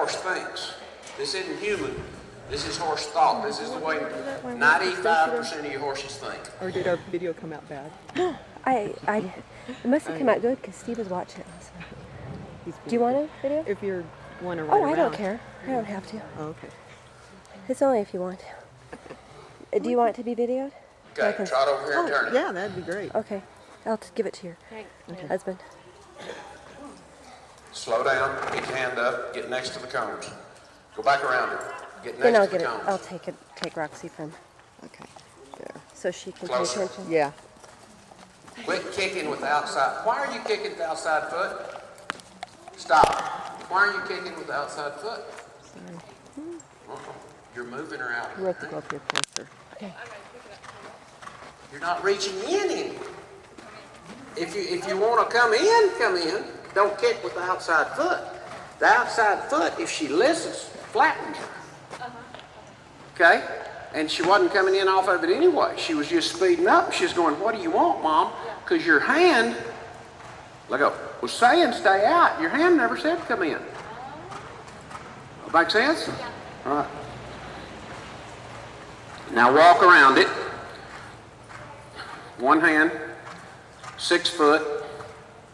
horse thinks. This isn't human. This is horse thought. This is the way 95% of your horses think. Or did our video come out bad? No, it must have come out good because Steve was watching it last night. Do you want a video? If you want to run Oh, around. I don't care. I don't have to. Oh, okay. It's only if you want to. Do you want it to be videoed? Okay, trot over here and turn it. Yeah, that'd be great. Okay, I'll give it to your husband. Slow down, get your hand up, get next to the cones. Go back around her. Get Then next I'll to the get it. cones. I'll take Roxy from, Okay. There. so she can Closer. pay attention. Yeah. Quit kicking with the outside. Why are you kicking with the outside foot? Stop. Why are you kicking with the outside foot? You're moving her out. We'll have to go up here closer. Okay. You're not reaching in any. If you want to come in, come in. Don't kick with the outside foot. The outside foot, if she listens, flattens her. Okay? And she wasn't coming in off of it anyway. She was just speeding up. She's going, what do you want, Mom? Because your hand, let go, was saying stay out. Your hand never said come in. Make sense? Yeah. All right. Now walk around it. One hand, 6 foot.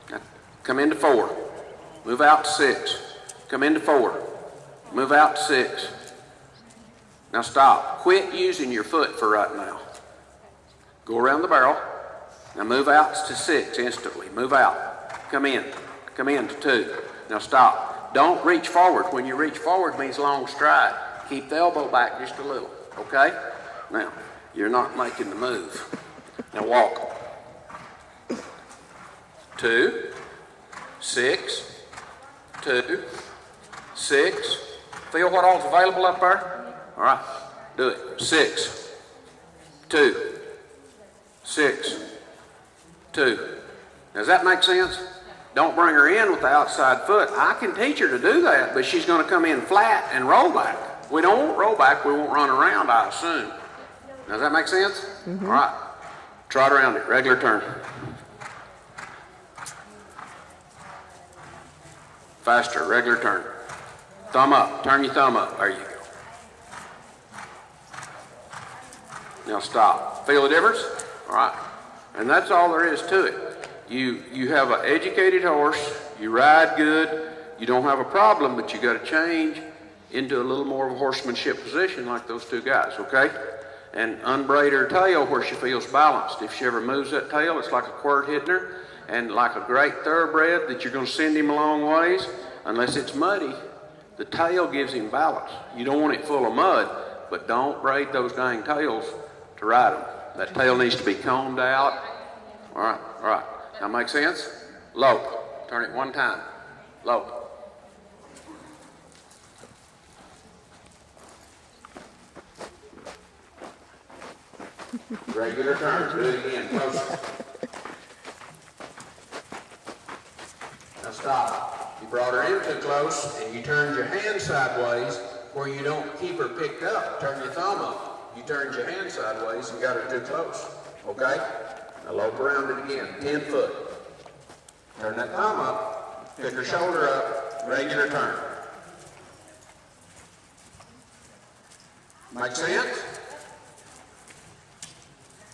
Now come into 4. Move out to 6. Come into 4. Move out to 6. Now stop. Quit using your foot for right now. Go around the barrel. Now move out to 6 instantly. Move out. Come in. Come in to 2. Now stop. Don't reach forward. When you reach forward means long stride. Keep the elbow back just a little. Okay? Now, you're not making the move. Now walk. 2, 6, 2, 6. Feel what all's available up there? All right, do it. 6, 2, 6, 2. Does that make sense? Don't bring her in with the outside foot. I can teach her to do that, but she's going to come in flat and roll back. We don't want roll back. We won't run around, I assume. Does that make sense? Mm-hmm. All right. Trot around it. Regular turn. Faster. Regular turn. Thumb up. Turn your thumb up. There you go. Now stop. Feel the difference? All right. And that's all there is to it. You have an educated horse. You ride good. You don't have a problem, but you got to change into a little more of a horsemanship position like those two guys, okay? And unbraid her tail where she feels balanced. If she ever moves that tail, it's like a quirt hitting her. And like a great thoroughbred that you're going to send him a long ways, unless it's muddy, the tail gives him balance. You don't want it full of mud, but don't braid those dang tails to ride them. That tail needs to be combed out. All right, all right. Now make sense? Lope. Turn it one time. Lope. Regular turn. Do it again. Closer. Now stop. You brought her in too close and you turned your hand sideways where you don't keep her picked up. Turn your thumb up. You turned your hand sideways and got her too close. Okay? Now lope around it again. 10 foot. Turn that thumb up. Pick her shoulder up. Regular turn. Make sense?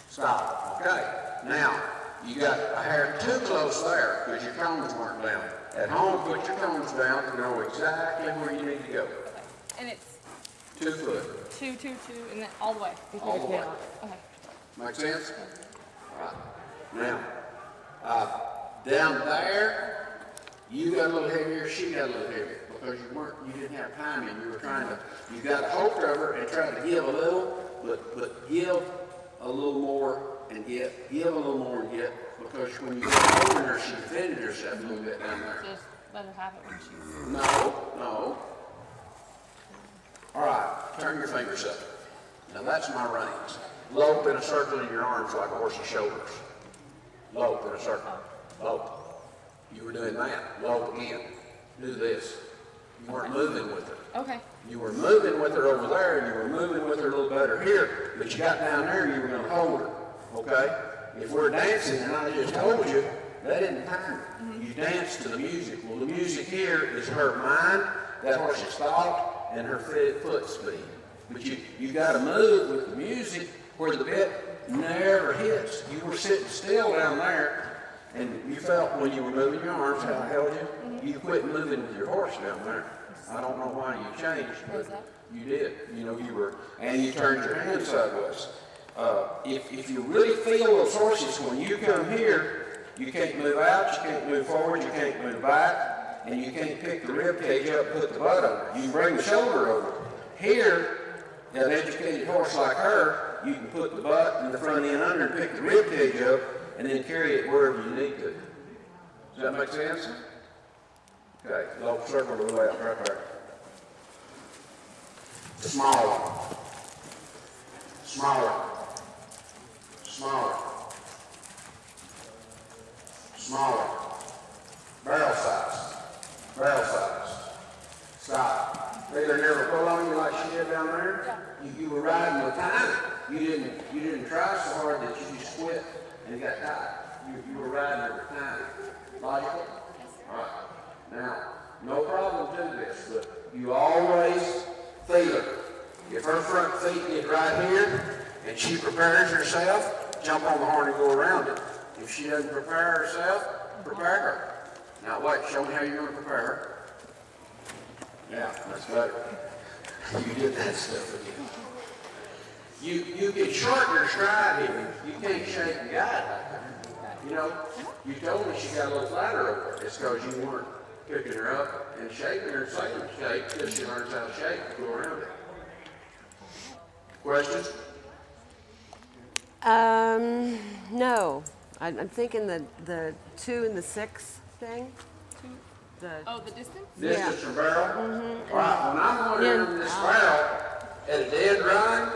Stop. Okay. Now, you got a hair too close there because your cones weren't down. At home, put your cones down to know exactly where you need to go. And it's 2 foot. 2, 2, 2, and then all the way. All the way. Okay. Make sense? All right. Now, down there, you got a little heavier, she got a little heavier because you didn't have timing. You were trying to, you got a hold of her and try to give a little, but give a little more and get, give a little more and get, because when you got holding her, she defended herself a little bit down there. Just let her have it when she's... No. All right, turn your fingers up. Now that's my reins. Lope in a circle in your arms like a horse's shoulders. Lope in a circle. Lope. You were doing that. Lope again. Do this. You weren't moving with her. Okay. You were moving with her over there, and you were moving with her a little better here, but you got down there and you were going to hold her, okay? If we're dancing and I just hold you, that isn't time. You dance to the music. Well, the music here is her mind that horse is thought and her foot speed. But you got to move with the music where the bit never hits. You were sitting still down there, and you felt when you were moving your arms how I held you. You quit moving with your horse down there. I don't know why you changed, but you did. You know, you were, and you turned your hand sideways. If you really feel those horses, when you come here, you can't move out, you can't move forward, you can't move back, and you can't pick the rib cage up and put the butt over. You can bring the shoulder over. Here, an educated horse like her, you can put the butt and the front end under and pick the rib cage up and then carry it wherever you need to. Does that make sense? Okay, little circle to the left right there. Smaller. Smaller. Smaller. Smaller. Barrel size. Barrel size. Stop. They never pull on you like she did down there. You were riding with time. You didn't try so hard that you just quit and got tired. You were riding her with time. Logical? All right. Now, no problem to this, but you always feel it. If her front feet get right here and she prepares herself, jump on the horn and go around it. If she doesn't prepare herself, prepare her. Now wait, show me how you're going to prepare her. Yeah, that's better. You did that stuff again. You can shorten her stride here. You can't shake and guide like that. You know, you told me she got a little flatter over it. It's because you weren't picking her up and shaking her and saying shake until she learns how to shake and go around it. Questions? No. I'm thinking the 2 and the 6 thing. Oh, the distance? Distance from barrel? All right, when I'm going around this barrel at a dead run,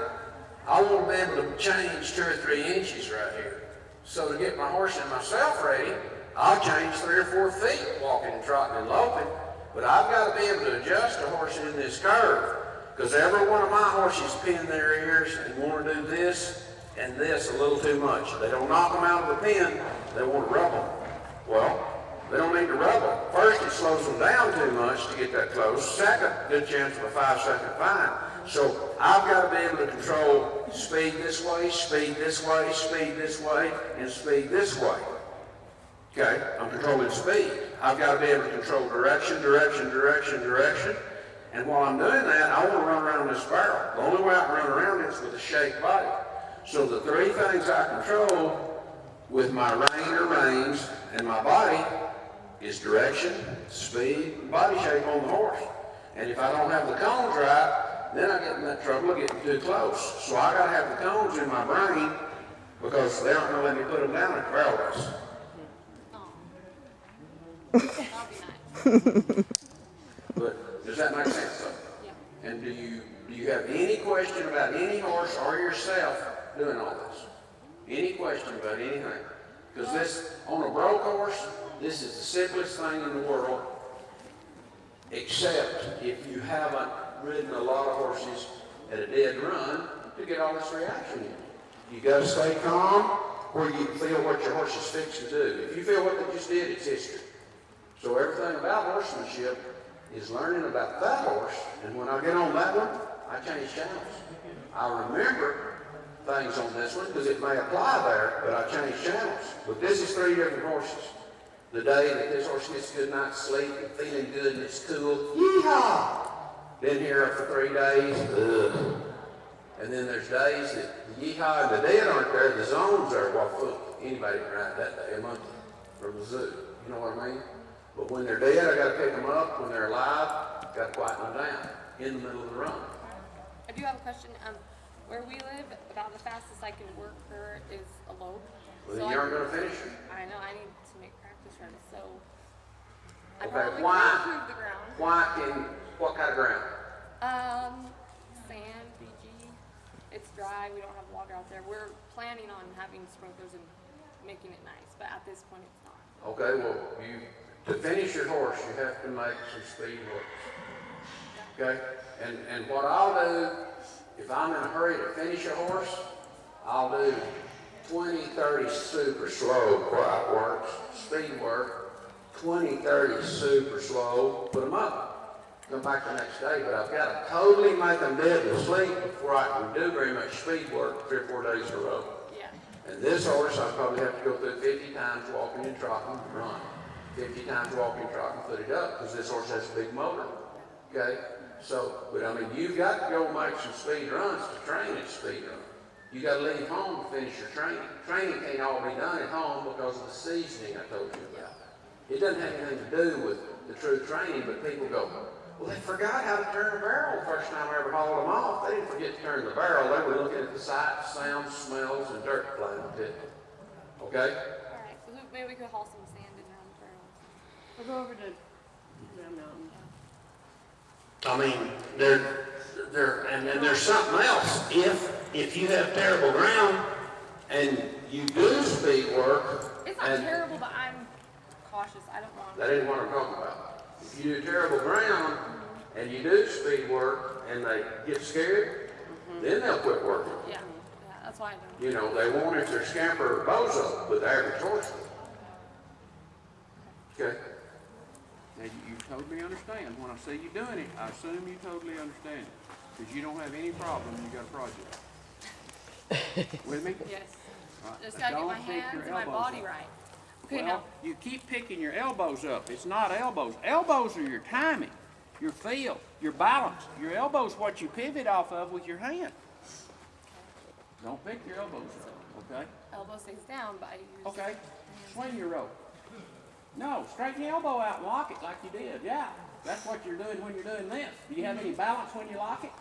I want to be able to change 2 or 3 inches right here. So to get my horse and myself ready, I'll change 3 or 4 feet walking and trotting and loping. But I've got to be able to adjust a horse in this curve. Because every one of my horses pin their ears and want to do this and this a little too much. They don't knock them out of the pen, they want to rub them. Well, they don't need to rub them. First, it slows them down too much to get that close. Second, good chance of a 5-second fine. So I've got to be able to control speed this way, speed this way, speed this way, and speed this way. Okay, I'm controlling speed. I've got to be able to control direction, direction, direction, direction. And while I'm doing that, I want to run around this barrel. The only way I can run around it is with a shaped body. So the 3 things I control with my rein or reins and my body is direction, speed, and body shape on the horse. And if I don't have the cones right, then I get in that trouble of getting too close. So I got to have the cones in my brain because they aren't going to let me put them down at the barrel race. That'll be nice. But does that make sense though? Yeah. And do you have any question about any horse or yourself doing all this? Any question about anything? Because this, on a broke horse, this is the simplest thing in the world, except if you haven't ridden a lot of horses at a dead run to get all this reaction in. You got to stay calm where you feel what your horse is fixing to do. If you feel what they just did, it's history. So everything about horsemanship is learning about that horse, and when I get on that one, I change channels. I remember things on this one because it may apply there, but I change channels. But this is 3 different horses. The day that this horse gets a good night's sleep and feeling good and it's cool, yeehaw! Been here for 3 days, ugh. And then there's days that the yeehaw and the dead aren't there, the zones are, well, anybody can ride that day, a monkey from the zoo. You know what I mean? But when they're dead, I got to pick them up. When they're alive, got to quieten them down in the middle of the run. I do have a question. Where we live, about the fastest I can work her is a lope. Well, then you aren't going to finish her. I know, I need to make practice runs, so I Okay, probably why? can improve the ground. What kind of ground? Sand, BG. It's dry, we don't have water out there. We're planning on having sprinklers and making it nice, but at this point it's not. Okay, well, to finish your horse, you have to make some speed works. Okay? And what I'll do, if I'm in a hurry to finish a horse, I'll do 20, 30 super slow, quiet works, speed work, 20, 30 super slow, put them up. come back the next day, but I've got to totally make them dead to sleep before I can do very much speed work 3 or 4 days in a row. Yeah. And this horse, I probably have to go through 50 times walking and trotting and run. 50 times walking and trotting, put it up, because this horse has a big motor. Okay? So, but I mean, you've got to go make some speed runs to train at speed run. You got to leave home to finish your training. Training can't all be done at home because of the seasoning I told you about. It doesn't have anything to do with the true training, but people go, well, they forgot how to turn a barrel the first time I ever hauled them off. They didn't forget to turn the barrel. They were looking at the sights, sounds, smells, and dirt flying up it. Okay? All right. So maybe we could haul some sand in around the barrels. We'll go over to Round Mountain. I mean, and then there's something else. If you have terrible ground and you do speed work, It's not terrible, but I'm cautious. I don't want. that ain't what I'm talking about. If you do terrible ground and you do speed work and they get scared, then they'll quit working. Yeah. Yeah. That's why I don't. You know, they won't if they're scamper or bozo with the average horse. Okay? Now, you totally understand. When I see you doing it, I assume you totally understand it. Because you don't have any problem, you got a project. With me? Yes. Right. Just gotta get my Don't pick hands your and my elbows body up. right. Okay, Well, now. you keep picking your elbows up. It's not elbows. Elbows are your timing, your feel, your balance. Your elbow's what you pivot off of with your hand. Don't pick your elbows up, okay? Elbow stays down, but I use. Okay, swing your rope. No, straighten your elbow out and lock it like you did. Yeah, that's what you're doing when you're doing this. Do you have any balance when you lock it?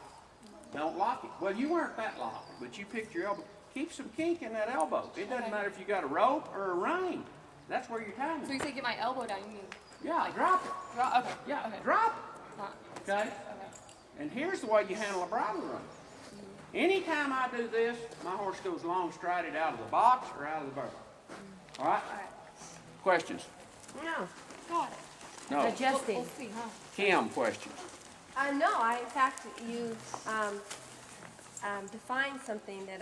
Don't lock it. Well, you weren't that locked, but you picked your elbow. Keep some kink in that elbow. It doesn't matter if you got a rope or a rein. That's where you're So timing. you say get my elbow down, you mean Yeah, drop it. draw? Okay. Yeah, Okay. drop it. Not, Okay? okay. And here's the way you handle a bridle run. Anytime I do this, my horse goes long strided out of the box or out of the barrel. All right? All right. Questions? No. Got it. No. Adjusting. We'll see, huh? Kim, questions? No, in fact, you defined something that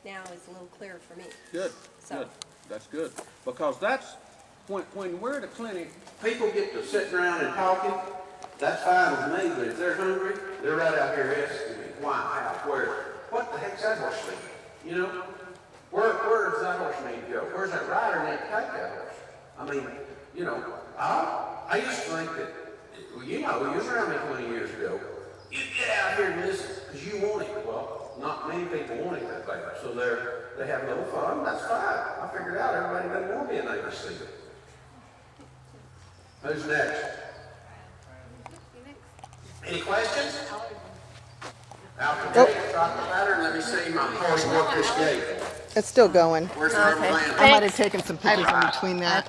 now is a little clearer for me. Good, So- good. That's good. Because that's, when we're at a clinic, People get to sitting around and talking, that's fine with me, but if they're hungry, they're right out here asking me, why, how, where, what the heck's that horse need? You know? Where does that horse need to go? Where's that rider need to take that horse? I mean, you know, I used to think that, well, you know, you was around me 20 years ago, you get out here and listen, because you want it. Well, not many people want it that bad, so they have a little fun, that's fine. I figured out everybody doesn't want to be an ABC. Who's next? Any questions? Out the gate, drop the ladder, let me see my horse work this gate. It's still going. Where's the rubber band? I might have taken some pictures in between that.